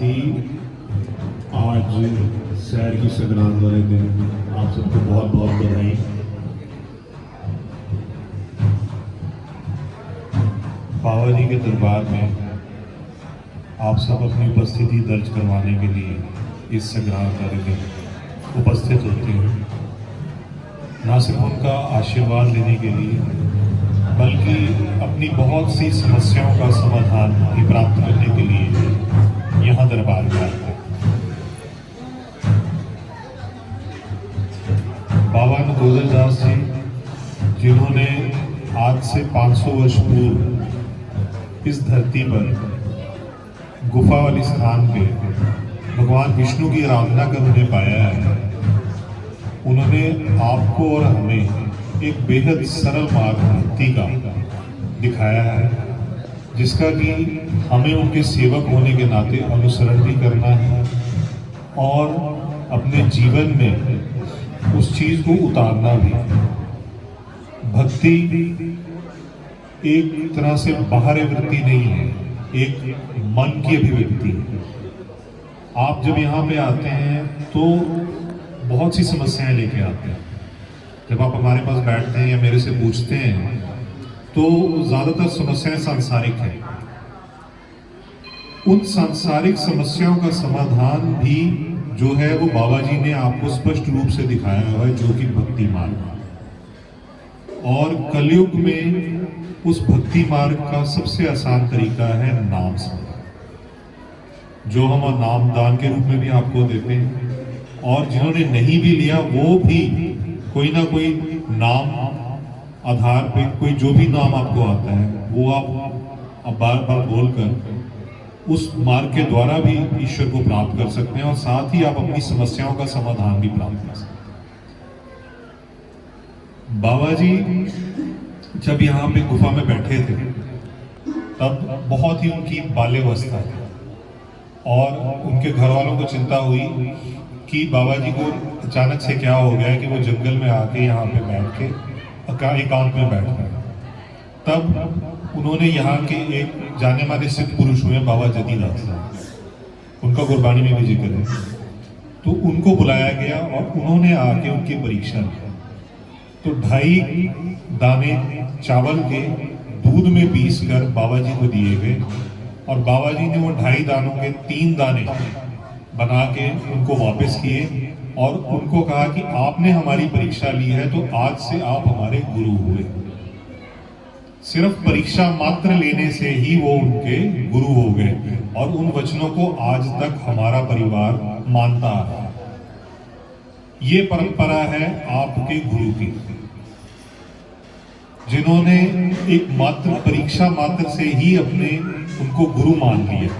ही आज सैर की संक्रांत वाले दिन आप सबको बहुत बहुत बधाई। बाबा जी के दरबार में आप सब अपनी उपस्थिति दर्ज करवाने के लिए इस संक्रांत वाले दिन उपस्थित होते हैं, ना सिर्फ उनका आशीर्वाद लेने के लिए बल्कि अपनी बहुत सी समस्याओं का समाधान भी प्राप्त करने के लिए यहाँ दरबार में आते हैं। बाबा नगोदर जी जिन्होंने आज से 500 वर्ष पूर्व इस धरती पर गुफा वाले स्थान पे भगवान विष्णु की आराधना कर उन्हें पाया है, उन्होंने आपको और हमें एक बेहद सरल मार्ग भक्ति का दिखाया है, जिसका कि हमें उनके सेवक होने के नाते अनुसरण भी करना है और अपने जीवन में उस चीज को उतारना भी। भक्ति एक तरह से बाहरी वृत्ति नहीं है, एक मन की अभिव्यक्ति है। आप जब यहाँ पे आते हैं तो बहुत सी समस्याएं लेके आते हैं। जब आप हमारे पास बैठते हैं या मेरे से पूछते हैं तो ज्यादातर समस्याएं सांसारिक हैं। उन सांसारिक समस्याओं का समाधान भी जो है वो बाबा जी ने आपको स्पष्ट रूप से दिखाया हुआ है, जो कि भक्ति मार्ग। और कलयुग में उस भक्ति मार्ग का सबसे आसान तरीका है नाम स्मरण, जो हम नाम दान के रूप में भी आपको देते हैं। और जिन्होंने नहीं भी लिया वो भी कोई ना कोई नाम आधार पे कोई जो भी नाम आपको आता है वो आप बार बार बोलकर उस मार्ग के द्वारा भी ईश्वर को प्राप्त कर सकते हैं और साथ ही आप अपनी समस्याओं का समाधान भी प्राप्त कर सकते हैं। बाबा जी जब यहाँ पे गुफा में बैठे थे तब बहुत ही उनकी बाल्यावस्था थी और उनके घर वालों को चिंता हुई कि बाबा जी को अचानक से क्या हो गया कि वो जंगल में आके यहाँ पे बैठ के एकांत में बैठ गए। तब उन्होंने यहाँ के एक जाने माने सिद्ध पुरुष हुए बाबा जतीदास, उनका गुरबानी में भी जिक्र है, तो उनको बुलाया गया और उन्होंने आके उनकी परीक्षा ली। तो 2.5 दाने चावल के दूध में पीस कर बाबा जी को दिए गए और बाबा जी ने वो 2.5 दानों के 3 दाने बना के उनको वापस किए और उनको कहा कि आपने हमारी परीक्षा ली है तो आज से आप हमारे गुरु हुए। सिर्फ परीक्षा मात्र लेने से ही वो उनके गुरु हो गए और उन वचनों को आज तक हमारा परिवार मानता है। ये परंपरा है आपके गुरु की, जिन्होंने एक मात्र परीक्षा मात्र से ही अपने उनको गुरु मान लिया।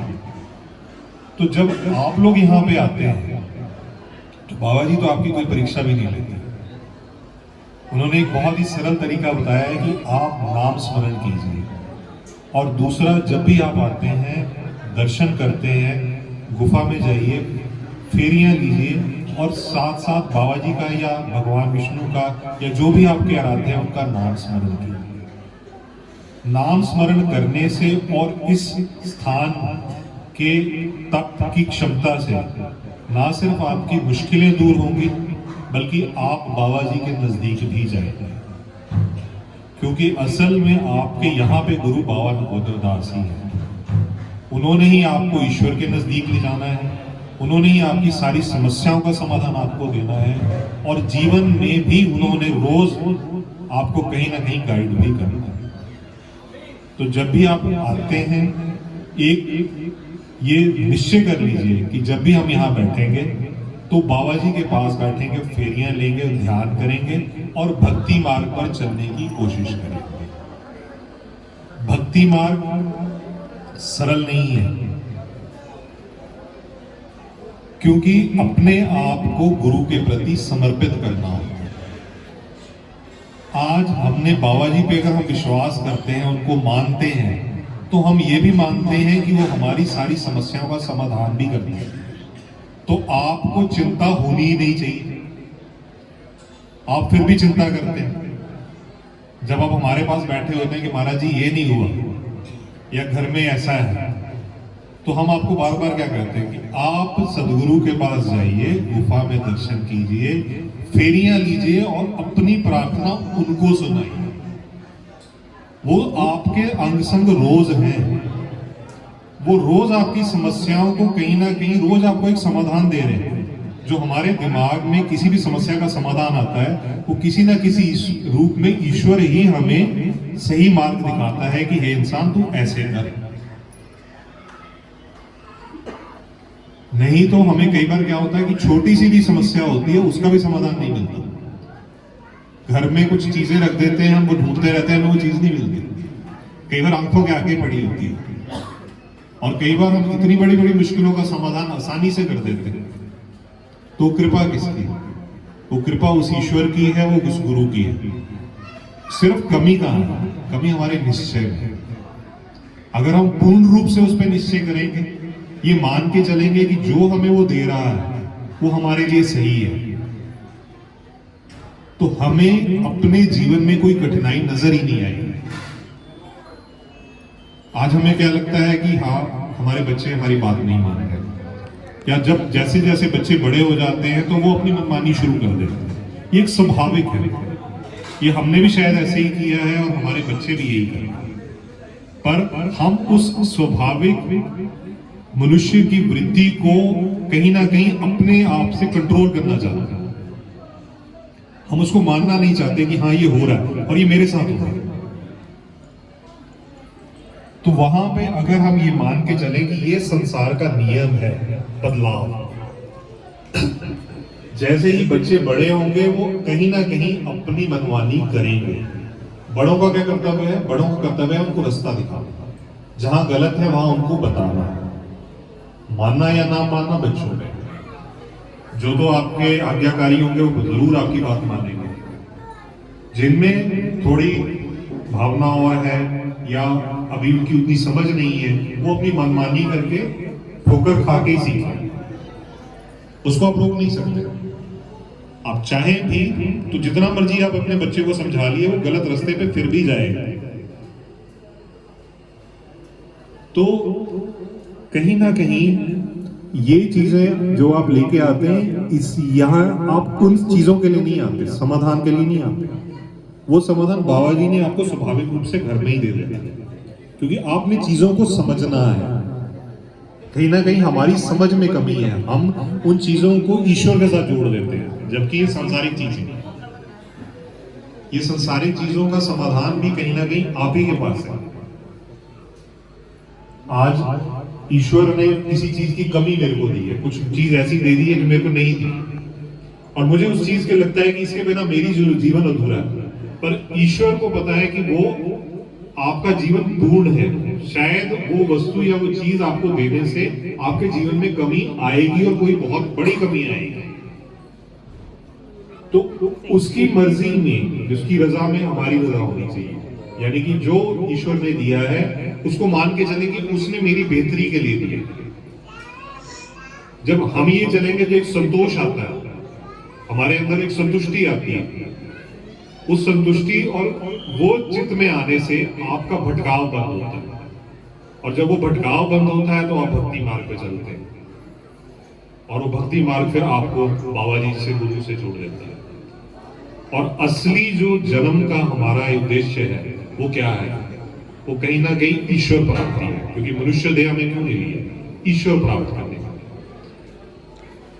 तो जब आप लोग यहाँ पे आते हैं तो बाबा जी तो आपकी कोई परीक्षा भी नहीं लेते। उन्होंने एक बहुत ही सरल तरीका बताया है कि आप नाम स्मरण कीजिए और दूसरा, जब भी आप आते हैं दर्शन करते हैं गुफा में जाइए, फेरियां लीजिए और साथ साथ बाबा जी का या भगवान विष्णु का या जो भी आपके आराध्य हैं उनका नाम स्मरण कीजिए। नाम स्मरण करने से और इस स्थान के तप की क्षमता से ना सिर्फ आपकी मुश्किलें दूर होंगी बल्कि आप बाबा जी के नजदीक भी जाएंगे, क्योंकि असल में आपके यहाँ पे गुरु बाबा नगोदर दास ही हैं। उन्होंने ही आपको ईश्वर के नजदीक ले जाना है, उन्होंने ही आपकी सारी समस्याओं का समाधान आपको देना है और जीवन में भी उन्होंने रोज आपको कहीं ना कहीं गाइड भी करना है। तो जब भी आप आते हैं एक ये निश्चय कर लीजिए कि जब भी हम यहाँ बैठेंगे तो बाबा जी के पास बैठेंगे, फेरियां लेंगे, ध्यान करेंगे और भक्ति मार्ग पर चलने की कोशिश करेंगे। भक्ति मार्ग सरल नहीं है, क्योंकि अपने आप को गुरु के प्रति समर्पित करना होता है। आज हमने बाबा जी पे अगर हम विश्वास करते हैं, उनको मानते हैं, तो हम ये भी मानते हैं कि वो हमारी सारी समस्याओं का समाधान भी करते हैं। तो आपको चिंता होनी ही नहीं चाहिए। आप फिर भी चिंता करते हैं जब आप हमारे पास बैठे होते हैं कि महाराज जी ये नहीं हुआ या घर में ऐसा है, तो हम आपको बार बार क्या कहते हैं कि आप सदगुरु के पास जाइए, गुफा में दर्शन कीजिए, फेरियां लीजिए और अपनी प्रार्थना उनको सुनाइए। वो आपके अंग संग रोज हैं, वो रोज आपकी समस्याओं को कहीं ना कहीं रोज आपको एक समाधान दे रहे हैं। जो हमारे दिमाग में किसी भी समस्या का समाधान आता है वो किसी ना किसी रूप में ईश्वर ही हमें सही मार्ग दिखाता है कि हे इंसान तू ऐसे कर। नहीं तो हमें कई बार क्या होता है कि छोटी सी भी समस्या होती है उसका भी समाधान नहीं मिलता। घर में कुछ चीजें रख देते हैं, हम वो ढूंढते रहते हैं, हमें वो चीज नहीं मिलती। कई बार आंखों के आगे पड़ी होती है और कई बार हम इतनी बड़ी बड़ी मुश्किलों का समाधान आसानी से कर देते हैं। तो कृपा किसकी? वो कृपा उस ईश्वर की है, वो उस गुरु की है। सिर्फ कमी कहाँ है? कमी हमारे निश्चय में। अगर हम पूर्ण रूप से उस पर निश्चय करेंगे, ये मान के चलेंगे कि जो हमें वो दे रहा है वो हमारे लिए सही है, तो हमें अपने जीवन में कोई कठिनाई नजर ही नहीं आएगी। आज हमें क्या लगता है कि हाँ हमारे बच्चे हमारी बात नहीं मान रहे, या जब जैसे जैसे बच्चे बड़े हो जाते हैं तो वो अपनी मनमानी शुरू कर देते हैं। ये एक स्वाभाविक है, ये हमने भी शायद ऐसे ही किया है और हमारे बच्चे भी यही करेंगे। पर हम उस स्वाभाविक मनुष्य की वृत्ति को कहीं ना कहीं अपने आप से कंट्रोल करना चाहते हैं। हम उसको मानना नहीं चाहते कि हाँ ये हो रहा है और ये मेरे साथ हो रहा है। तो वहां पे अगर हम ये मान के चले कि ये संसार का नियम है बदलाव, जैसे ही बच्चे बड़े होंगे वो कहीं ना कहीं अपनी मनमानी करेंगे। बड़ों का क्या कर्तव्य है? बड़ों का कर्तव्य है उनको रास्ता दिखाना, जहां गलत है वहां उनको बताना। मानना या ना मानना बच्चों पे, जो तो आपके आज्ञाकारी होंगे वो जरूर आपकी बात मानेंगे। जिनमें थोड़ी भावनाओं है या अभी उनकी उतनी समझ नहीं है, वो अपनी मनमानी करके ठोकर खा के ही सीखें। उसको आप रोक नहीं सकते। आप चाहें भी तो जितना मर्जी आप अपने बच्चे को समझा लिए, वो गलत रास्ते पे फिर भी जाएगा। तो कहीं ना कहीं ये चीजें जो आप लेके आते हैं, इस यहाँ आप उन चीजों के लिए नहीं आते, समाधान के लिए नहीं आते। वो समाधान बाबा जी ने आपको स्वाभाविक रूप से घर में ही दे दिया, क्योंकि आपने चीजों को समझना है। कहीं ना कहीं हमारी समझ में कमी है, हम उन चीजों को ईश्वर के साथ जोड़ देते हैं, जबकि ये सांसारिक चीजें, ये सांसारिक चीजों का समाधान भी कहीं ना कहीं आप ही के पास है। आज ईश्वर ने किसी चीज की कमी मेरे को दी है, कुछ चीज ऐसी दे दी है जो मेरे को नहीं दी, और मुझे उस चीज के लगता है कि इसके बिना मेरी जीवन अधूरा है। पर ईश्वर को पता है कि वो आपका जीवन पूर्ण है। शायद वो वस्तु या वो चीज आपको देने से आपके जीवन में कमी आएगी और कोई बहुत बड़ी कमी आएगी। तो उसकी मर्जी में, उसकी रजा में हमारी रजा होनी चाहिए। यानी कि जो ईश्वर ने दिया है उसको मान के चलें कि उसने मेरी बेहतरी के लिए दिया। जब हम ये चलेंगे तो एक संतोष आता है, हमारे अंदर एक संतुष्टि आती है। उस संतुष्टि और वो चित्त में आने से आपका भटकाव बंद होता है, और जब वो भटकाव बंद होता है तो आप भक्ति मार्ग पे चलते हैं, और वो भक्ति मार्ग फिर आपको बाबा जी से, गुरु से जोड़ देता है। और असली जो जन्म का हमारा उद्देश्य है वो क्या है? वो कहीं ना कहीं ईश्वर प्राप्ति है, क्योंकि मनुष्य देह हमें क्यों नहीं है? ईश्वर प्राप्त करने का,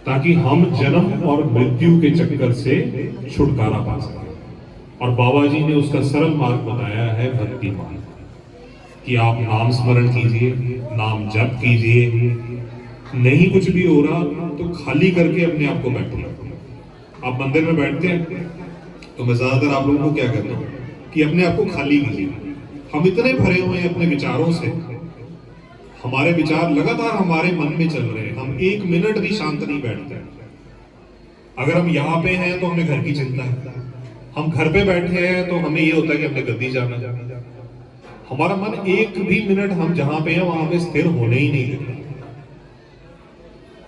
ताकि हम जन्म और मृत्यु के चक्कर से छुटकारा पा सकें। और बाबा जी ने उसका सरल मार्ग बताया है भक्ति मार्ग, कि आप नाम स्मरण कीजिए, नाम जप कीजिए, नहीं कुछ भी हो रहा तो खाली करके अपने आप को बैठिए। आप मंदिर में बैठते हैं तो मैं ज्यादातर आप लोगों को क्या कहता हूँ कि अपने आप को खाली कीजिए। हम इतने भरे हुए हैं अपने विचारों से, हमारे विचार लगातार हमारे मन में चल रहे हैं, हम एक मिनट भी शांत नहीं बैठते। अगर हम यहाँ पे हैं तो हमें घर की चिंता है, हम घर पे बैठे हैं तो हमें ये होता है कि हमने गद्दी जाना। हमारा मन एक भी मिनट हम जहां पे हैं वहां पे स्थिर होने ही नहीं देता।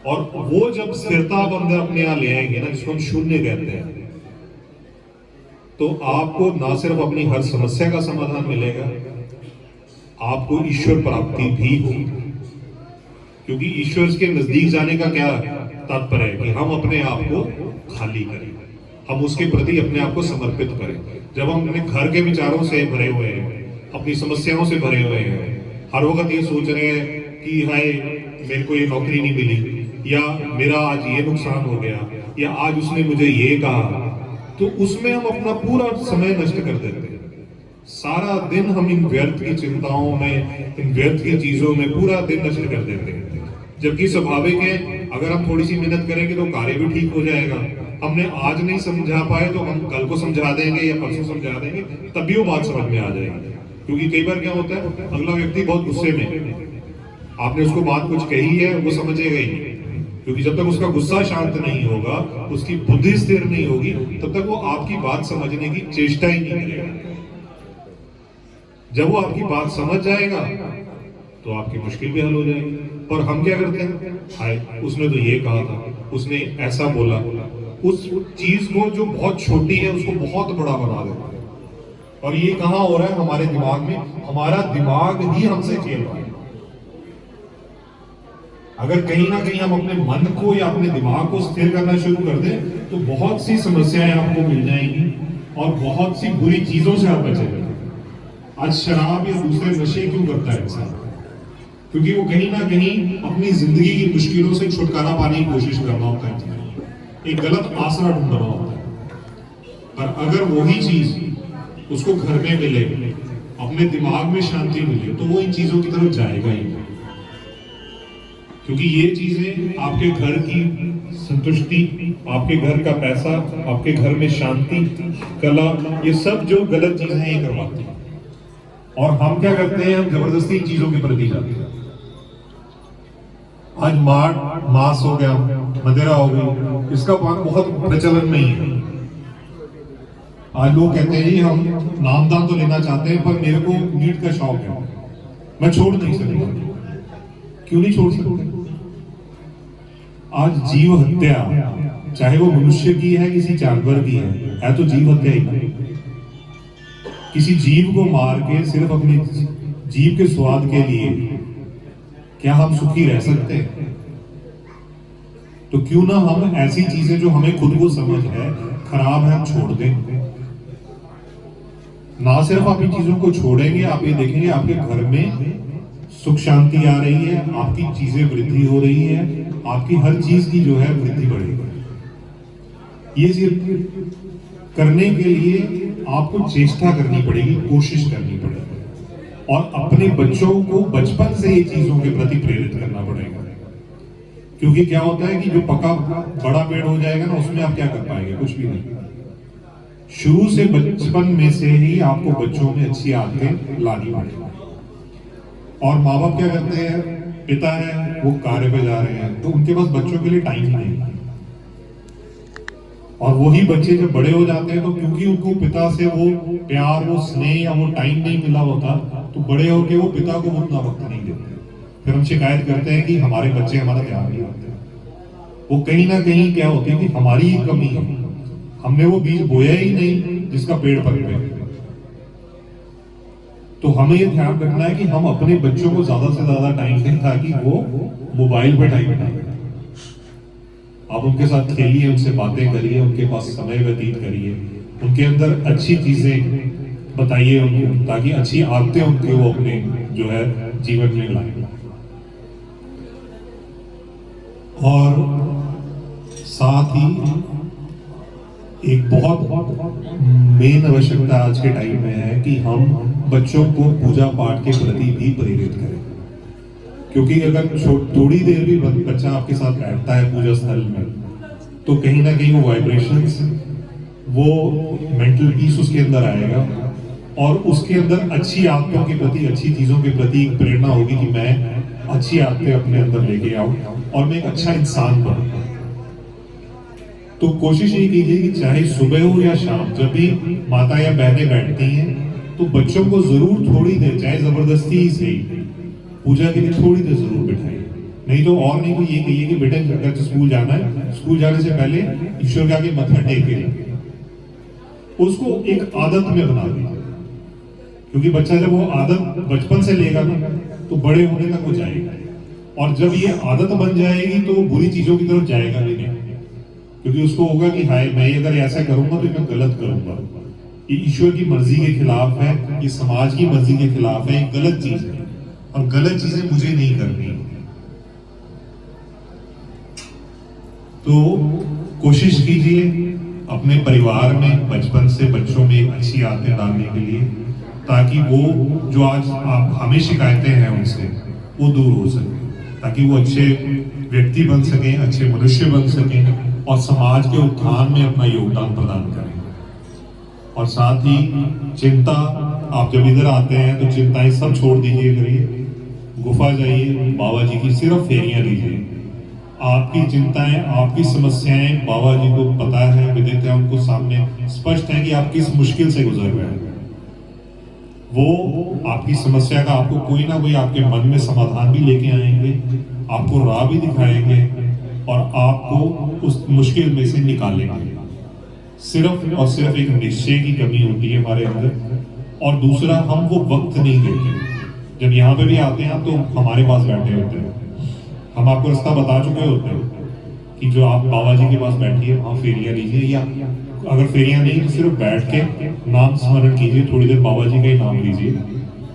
और वो जब स्थिरता बंद अपने यहाँ ले आएंगे ना, जिसको हम शून्य कहते हैं, तो आपको ना सिर्फ अपनी हर समस्या का समाधान मिलेगा, आपको ईश्वर प्राप्ति भी होगी। क्योंकि ईश्वर के नजदीक जाने का क्या तात्पर्य है कि हम अपने आप को खाली करें, हम उसके प्रति अपने आप को समर्पित करें। जब हम अपने घर के विचारों से भरे हुए हैं, अपनी समस्याओं से भरे हुए हैं, हर वक्त ये सोच रहे हैं कि हाय मेरे को ये नौकरी नहीं मिली, या मेरा आज ये नुकसान हो गया, या आज उसने मुझे ये कहा, तो उसमें हम अपना पूरा समय नष्ट कर देते हैं। सारा दिन हम इन व्यर्थ की चिंताओं में, इन व्यर्थ की चीजों में पूरा दिन नष्ट कर देते हैं। जबकि स्वाभाविक है, अगर हम थोड़ी सी मेहनत करेंगे तो कार्य भी ठीक हो जाएगा। हमने आज नहीं समझा पाए तो हम कल को समझा देंगे या परसों समझा देंगे, तभी वो बात समझ में आ जाएगी। क्योंकि कई बार क्या होता है, अगला व्यक्ति बहुत गुस्से में, आपने उसको बात कुछ कही है, वो समझेगा ही नहीं। क्योंकि जब तक उसका गुस्सा शांत नहीं होगा, उसकी बुद्धि स्थिर नहीं होगी, तब तक वो आपकी बात समझने की चेष्टा ही नहीं करेगा। जब वो आपकी बात समझ जाएगा तो आपकी मुश्किल भी हल हो जाएगी। पर हम क्या करते हैं, हाय उसने तो ये कहा था, उसने ऐसा बोला, उस चीज को जो बहुत छोटी है उसको बहुत बड़ा बना देते हैं। और ये कहां हो रहा है, हमारे दिमाग में। हमारा दिमाग ही हमसे खेल रहा है। अगर कहीं ना कहीं हम अपने मन को या अपने दिमाग को स्थिर करना शुरू कर दें तो बहुत सी समस्याएं आपको मिल जाएंगी और बहुत सी बुरी चीजों से आप बचेंगे। आज शराब या दूसरे नशे क्यों करता है इंसान? क्योंकि वो कहीं ना कहीं अपनी जिंदगी की मुश्किलों से छुटकारा पाने की कोशिश कर रहा होता है, एक गलत आसरा ढूंढ रहा होता है। पर अगर वही चीज उसको घर में मिले, अपने दिमाग में शांति मिले, तो वो इन चीजों की तरफ जाएगा ही। क्योंकि ये चीजें आपके घर की संतुष्टि, आपके घर का पैसा, आपके घर में शांति, कला, ये सब जो गलत चीजें हैं ये करवाती हैं। और हम क्या करते हैं, हम जबरदस्ती इन चीजों के प्रति जाते हैं। आज मांस हो गया, मदिरा हो गई, इसका बहुत प्रचलन नहीं है। आज लोग कहते हैं जी हम नामदान तो लेना चाहते हैं पर मेरे को मीट का शौक है, मैं छोड़ नहीं सकता। क्यों नहीं छोड़ सकते? आज जीव हत्या, चाहे वो मनुष्य की है किसी जानवर की है तो जीव हत्या ही। किसी जीव को मार के सिर्फ अपनी जीव के स्वाद के लिए क्या हम सुखी रह सकते हैं? तो क्यों ना हम ऐसी चीजें जो हमें खुद को समझ है खराब है, हम छोड़ दें। ना सिर्फ आप इन चीजों को छोड़ेंगे, आप ये देखेंगे आपके घर में सुख शांति आ रही है, आपकी चीजें वृद्धि हो रही है, आपकी हर चीज की जो है वृद्धि बढ़ेगी। ये सिर्फ करने के लिए आपको चेष्टा करनी पड़ेगी, कोशिश करनी पड़ेगी, और अपने बच्चों को बचपन से ये चीजों के प्रति प्रेरित करना पड़ेगा। क्योंकि क्या होता है कि जो पका बड़ा पेड़ हो जाएगा ना, उसमें आप क्या कर पाएंगे? कुछ भी नहीं। शुरू से बचपन में से ही आपको बच्चों में अच्छी आदतें लानी पड़ेगी। और माँ बाप क्या करते हैं, पिता है वो कार्य पे जा रहे हैं तो उनके पास बच्चों के लिए टाइम ही नहीं। और वही बच्चे जब बड़े हो जाते हैं तो क्योंकि उनको पिता से वो प्यार, वो स्नेह या वो टाइम नहीं मिला होता, तो बड़े होके वो पिता को उतना वक्त नहीं देते। फिर हम शिकायत करते हैं कि हमारे बच्चे हमारा ध्यान नहीं रखते। वो कहीं ना कहीं क्या होती है कि हमारी ही कमी है, हमने वो बीज बोया ही नहीं जिसका पेड़ पनपे। तो हमें ये ध्यान रखना है कि हम अपने बच्चों को ज्यादा से ज्यादा टाइम दें ताकि वो मोबाइल पर टाइम बिताएं। आप उनके साथ खेलिए, उनसे बातें करिए, उनके पास समय व्यतीत करिए, उनके अंदर अच्छी चीजें बताइए उनको, ताकि अच्छी आदतें उनके वो अपने जो है जीवन में लाएं। और साथ ही एक बहुत मेन आवश्यकता आज के टाइम में है कि हम बच्चों को पूजा पाठ के प्रति भी प्रेरित करें। क्योंकि अगर थोड़ी देर भी बच्चा आपके साथ बैठता है पूजा स्थल में, तो कहीं ना कहीं वो वाइब्रेशंस, वो मेंटल पीस उसके अंदर आएगा और उसके अंदर अच्छी आदतों के प्रति, अच्छी चीजों के प्रति एक प्रेरणा होगी कि मैं अच्छी आदतें अपने अंदर लेके आऊं और मैं एक अच्छा इंसान बनूं। तो कोशिश ये कीजिए कि चाहे सुबह हो या शाम, जब भी माता या बहनें बैठती हैं तो बच्चों को जरूर थोड़ी देर, चाहे जबरदस्ती ही सही, पूजा के लिए थोड़ी देर जरूर बिठाइए। नहीं तो और नहीं तो ये कहिए कि बेटा अगर स्कूल जाना है, स्कूल जाने से पहले ईश्वर के आगे मत्था टेक के उसको एक आदत में बना दीजिए। क्योंकि बच्चा जब वो आदत बचपन से लेगा ना तो बड़े होने तक वो जाएगा। और जब ये आदत बन जाएगी तो बुरी चीजों की तरफ जाएगा भी नहीं, क्योंकि उसको होगा कि हाय मैं अगर ऐसा करूंगा तो मैं गलत करूंगा, ये ईश्वर की मर्जी के खिलाफ है, ये समाज की मर्जी के खिलाफ है, ये गलत चीज है और गलत चीजें मुझे नहीं करनी। तो कोशिश कीजिए अपने परिवार में बचपन से बच्चों में एक अच्छी आदतें डालने के लिए, ताकि वो जो आज आप हमें शिकायतें हैं उनसे वो दूर हो सके, ताकि वो अच्छे व्यक्ति बन सकें, अच्छे मनुष्य बन सकें और समाज के उत्थान में अपना योगदान प्रदान करें। और साथ ही चिंता, आप जब इधर आते हैं तो चिंताएं सब छोड़ दीजिए, करिए गुफा जाइए, बाबा जी की सिर्फ फेरियां लीजिए। आपकी चिंताएं, आपकी समस्याएं बाबा जी को पता है, विदित है, उनको सामने स्पष्ट है कि आप किस मुश्किल से गुजर रहे हैं। वो आपकी समस्या का आपको कोई ना कोई आपके मन में समाधान भी लेके आएंगे, आपको राह भी दिखाएंगे और आपको उस मुश्किल में से निकालेंगे। सिर्फ और सिर्फ एक निश्चय की कमी होती है हमारे अंदर, और दूसरा हम वो वक्त नहीं देते। जब यहाँ पे भी आते हैं तो हमारे पास बैठे होते हैं, हम आपको रास्ता बता चुके होते हैं कि जो आप बाबा जी के पास बैठिए, वहाँ फेरियां लीजिए, या अगर फेरियां नहीं तो सिर्फ बैठ के नाम स्मरण कीजिए, थोड़ी देर बाबा जी का ही नाम लीजिए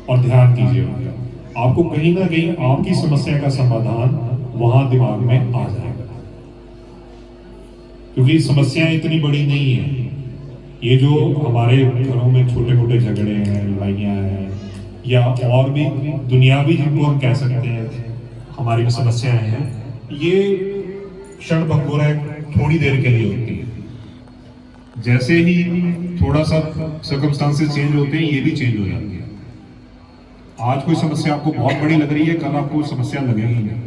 और ध्यान कीजिए उनका। आपको कहीं ना कहीं आपकी समस्या का समाधान वहां दिमाग में आ जाएगा, क्योंकि समस्याएं इतनी बड़ी नहीं है। ये जो हमारे घरों में छोटे मोटे झगड़े हैं, लड़ाइयाँ हैं, या और भी दुनियावी जिनको हम कह सकते हैं हमारी जो समस्याएं हैं, ये क्षण भंगुर है, थोड़ी देर के लिए होती है। जैसे ही थोड़ा सा सर्कमस्टांसेस चेंज होते हैं, ये भी चेंज हो जाती है। आज कोई समस्या आपको बहुत बड़ी लग रही है, कल आपको समस्या लगेगी नहीं।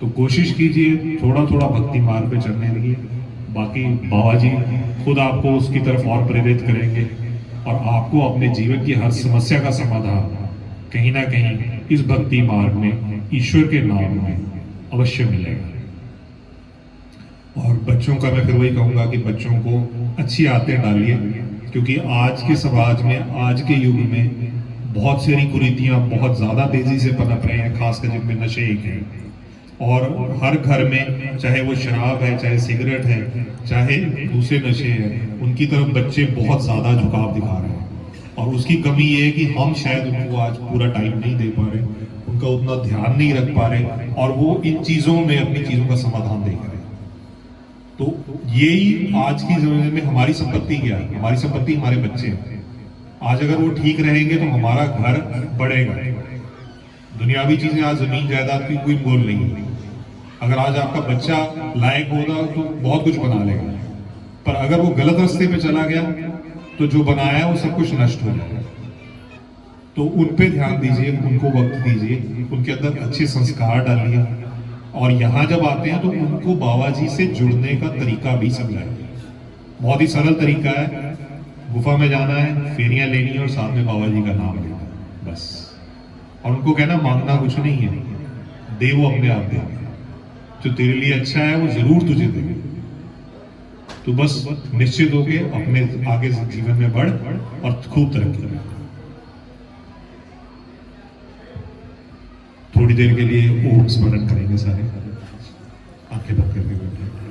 तो कोशिश कीजिए थोड़ा थोड़ा भक्ति मार्ग पे चलने लगिए, बाकी बाबा जी खुद आपको उसकी तरफ और प्रेरित करेंगे और आपको अपने जीवन की हर समस्या का समाधान कहीं ना कहीं इस भक्ति मार्ग में ईश्वर के नाम में अवश्य मिलेगा। और बच्चों का मैं फिर वही कहूंगा कि बच्चों को अच्छी आदतें डालिए, क्योंकि आज के समाज में, आज के युग में बहुत सारी कुरीतियां बहुत ज्यादा तेजी से पनप रहे हैं, खासकर जिनमें नशे एक हैं। और हर घर में, चाहे वो शराब है, चाहे सिगरेट है, चाहे दूसरे नशे हैं, उनकी तरफ बच्चे बहुत ज्यादा झुकाव दिखा रहे हैं। और उसकी कमी ये है कि हम शायद उनको आज पूरा टाइम नहीं दे पा रहे, उनका उतना ध्यान नहीं रख पा रहे, और वो इन चीजों में अपनी चीजों का समाधान देख रहे हैं। तो यही आज की जमाने में हमारी संपत्ति क्या है? हमारी संपत्ति हमारे बच्चे हैं। आज अगर वो ठीक रहेंगे तो हमारा घर बढ़ेगा। दुनियावी चीजें आज जमीन जायदाद की कोई मोल नहीं है। अगर आज आपका बच्चा लायक होगा तो बहुत कुछ बना लेगा, पर अगर वो गलत रास्ते पे चला गया तो जो बनाया है वो सब कुछ नष्ट हो जाएगा। तो उन पे ध्यान दीजिए, उनको वक्त दीजिए, उनके अंदर अच्छे संस्कार डालिए, और यहाँ जब आते हैं तो उनको बाबा जी से जुड़ने का तरीका भी समझाएं। बहुत ही सरल तरीका है, गुफा में जाना है, फेरियां लेनी है और साथ में बाबा जी का नाम लेना है, बस। और उनको कहना मांगना कुछ नहीं है, दे वो अपने आप दे, जो तेरे लिए अच्छा है वो जरूर तुझे देंगे। तो बस निश्चित होके अपने आगे जीवन में बढ़ और खूब तरक्की कर। थोड़ी देर के लिए ओम स्मरण करेंगे सारे, आंखें बंद करके बैठे।